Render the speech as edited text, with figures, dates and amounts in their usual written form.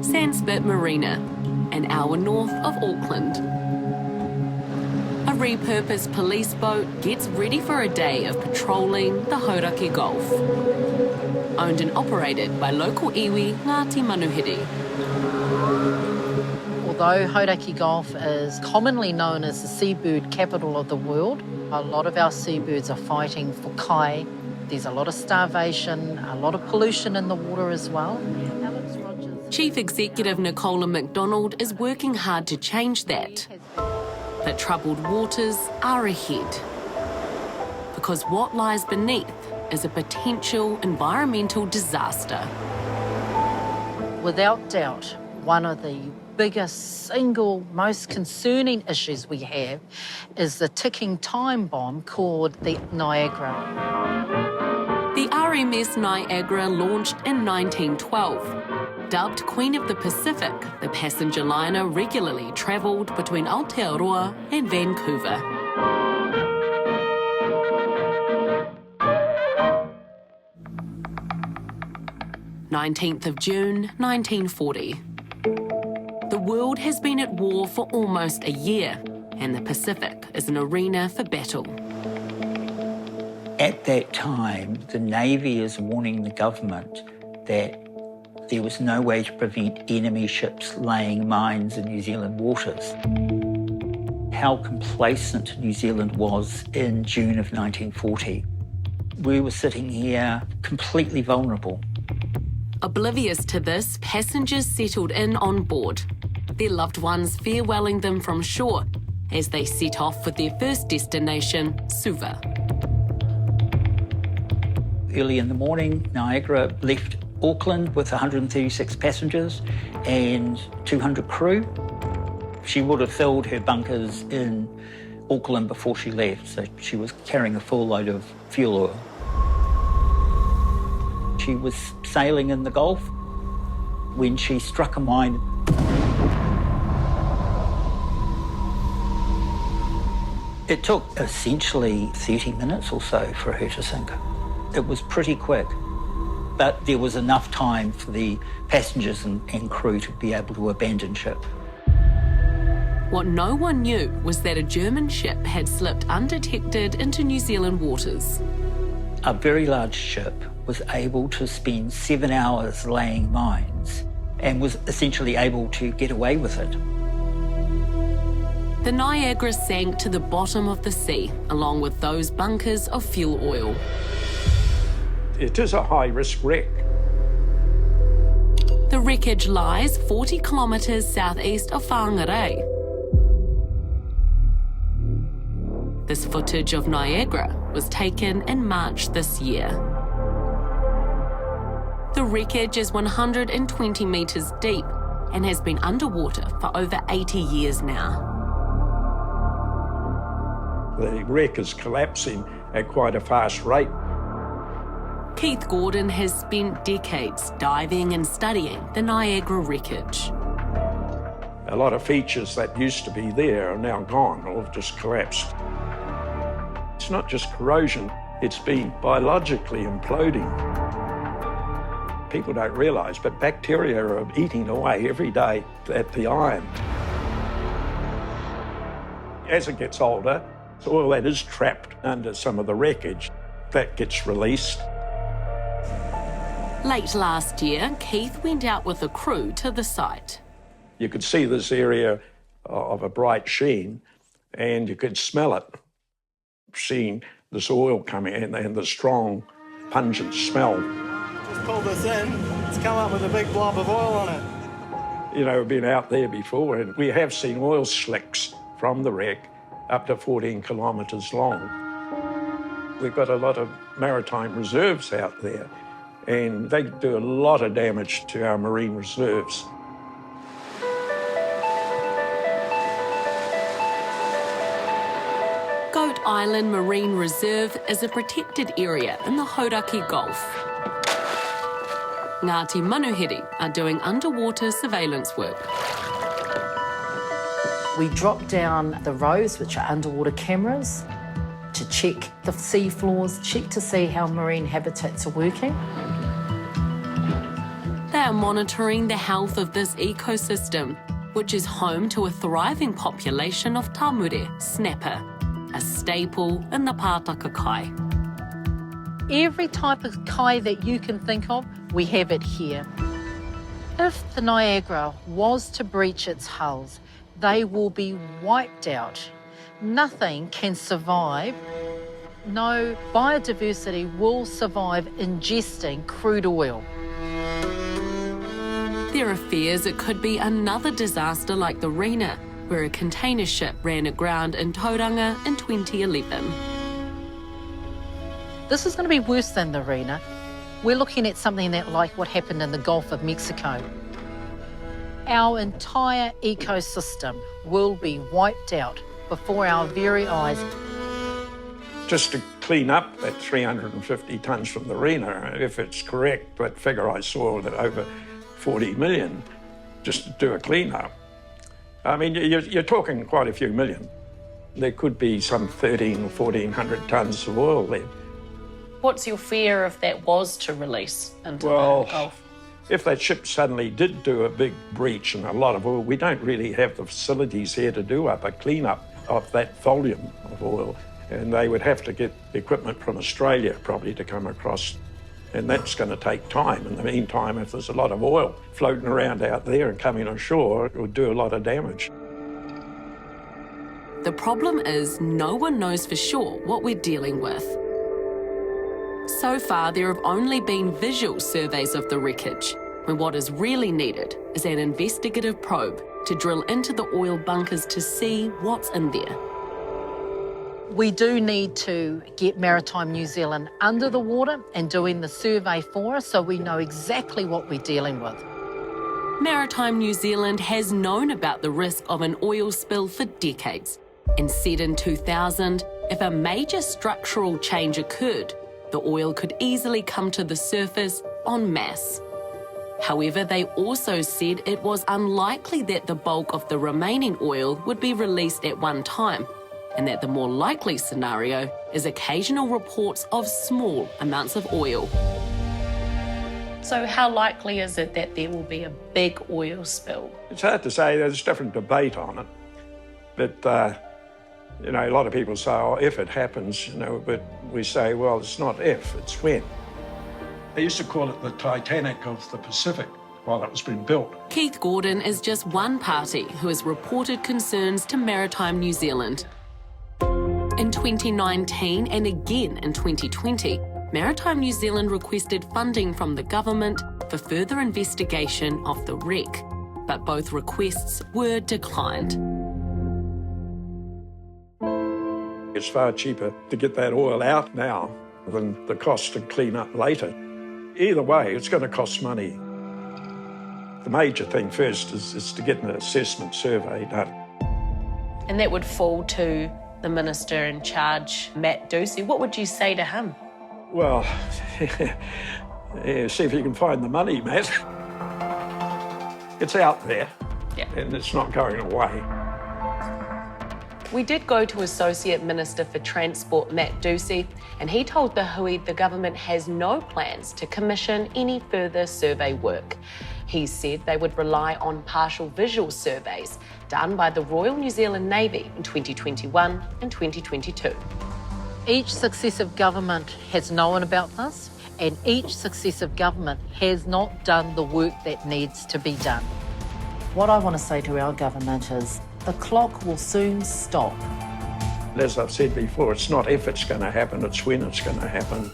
Sandspit Marina, an hour north of Auckland. A repurposed police boat gets ready for a day of patrolling the Hauraki Gulf. Owned and operated by local iwi Ngāti Manuhiri. Although Hauraki Gulf is commonly known as the seabird capital of the world, a lot of our seabirds are fighting for kai. There's a lot of starvation, a lot of pollution in the water as well. Chief Executive Nicola MacDonald is working hard to change that. But troubled waters are ahead. Because what lies beneath is a potential environmental disaster. Without doubt, one of the biggest, single, most concerning issues we have is the ticking time bomb called the Niagara. The RMS Niagara launched in 1912. Dubbed Queen of the Pacific, the passenger liner regularly travelled between Aotearoa and Vancouver. 19th of June, 1940. The world has been at war for almost a year, and the Pacific is an arena for battle. At that time, the Navy is warning the government that there was no way to prevent enemy ships laying mines in New Zealand waters. How complacent New Zealand was in June of 1940. We were sitting here completely vulnerable. Oblivious to this, passengers settled in on board, their loved ones farewelling them from shore as they set off for their first destination, Suva. Early in the morning, Niagara left Auckland with 136 passengers and 200 crew. She would have filled her bunkers in Auckland before she left, so she was carrying a full load of fuel oil. She was sailing in the Gulf when she struck a mine. It took essentially 30 minutes or so for her to sink. It was pretty quick. But there was enough time for the passengers and crew to be able to abandon ship. What no one knew was that a German ship had slipped undetected into New Zealand waters. A very large ship was able to spend 7 hours laying mines and was essentially able to get away with it. The Niagara sank to the bottom of the sea, along with those bunkers of fuel oil. It is a high-risk wreck. The wreckage lies 40 kilometres southeast of Whangarei. This footage of Niagara was taken in March this year. The wreckage is 120 metres deep and has been underwater for over 80 years now. The wreck is collapsing at quite a fast rate. Keith Gordon has spent decades diving and studying the Niagara wreckage. A lot of features that used to be there are now gone or have just collapsed. It's not just corrosion, it's been biologically imploding. People don't realise, but bacteria are eating away every day at the iron. As it gets older, oil that is trapped under some of the wreckage, that gets released. Late last year, Keith went out with a crew to the site. You could see this area of a bright sheen and you could smell it, seeing this oil coming in and the strong, pungent smell. Just pulled this in, it's come up with a big blob of oil on it. You know, we've been out there before and we have seen oil slicks from the wreck up to 14 kilometres long. We've got a lot of maritime reserves out there and they do a lot of damage to our marine reserves. Goat Island Marine Reserve is a protected area in the Hauraki Gulf. Ngāti Manuhiri are doing underwater surveillance work. We drop down the rows, which are underwater cameras, to check the sea floors, check to see how marine habitats are working. are monitoring the health of this ecosystem, which is home to a thriving population of tamure, snapper, a staple in the Pātaka kai. Every type of kai that you can think of, we have it here. If the Niagara was to breach its hulls, they will be wiped out. Nothing can survive. No biodiversity will survive ingesting crude oil. There are fears it could be another disaster like the Rena, where a container ship ran aground in Tauranga in 2011. This is going to be worse than the Rena. We're looking at something that like what happened in the Gulf of Mexico. Our entire ecosystem will be wiped out before our very eyes. Just to clean up that 350 tonnes from the Rena, if it's correct, that figure I saw that over 40 million, just to do a clean-up. I mean, you're talking quite a few million. There could be some 1,300 or 1,400 tonnes of oil there. What's your fear if that was to release into the Gulf? If that ship suddenly did do a big breach and a lot of oil, we don't really have the facilities here to do a clean-up of that volume of oil. And they would have to get equipment from Australia probably to come across. And that's going to take time. In the meantime, if there's a lot of oil floating around out there and coming ashore, it would do a lot of damage. The problem is no one knows for sure what we're dealing with. So far, there have only been visual surveys of the wreckage, when what is really needed is an investigative probe to drill into the oil bunkers to see what's in there. We do need to get Maritime New Zealand under the water and doing the survey for us so we know exactly what we're dealing with. Maritime New Zealand has known about the risk of an oil spill for decades and said in 2000, if a major structural change occurred, the oil could easily come to the surface en masse. However, they also said it was unlikely that the bulk of the remaining oil would be released at one time, and that the more likely scenario is occasional reports of small amounts of oil. So how likely is it that there will be a big oil spill? It's hard to say. There's different debate on it. But, you know, a lot of people say, oh, if it happens, you know, but we say, well, it's not if, it's when. They used to call it the Titanic of the Pacific while it was being built. Keith Gordon is just one party who has reported concerns to Maritime New Zealand. In 2019 and again in 2020, Maritime New Zealand requested funding from the government for further investigation of the wreck, but both requests were declined. It's far cheaper to get that oil out now than the cost to clean up later. Either way, it's going to cost money. The major thing first is to get an assessment survey done. And that would fall to the Minister in charge, Matt Ducey. What would you say to him? Well, yeah, see if you can find the money, Matt. It's out there, and it's not going away. We did go to Associate Minister for Transport, Matt Ducey, and he told the Hui the government has no plans to commission any further survey work. He said they would rely on partial visual surveys done by the Royal New Zealand Navy in 2021 and 2022. Each successive government has known about this, and each successive government has not done the work that needs to be done. What I want to say to our government is the clock will soon stop. As I've said before, it's not if it's going to happen, it's when it's going to happen.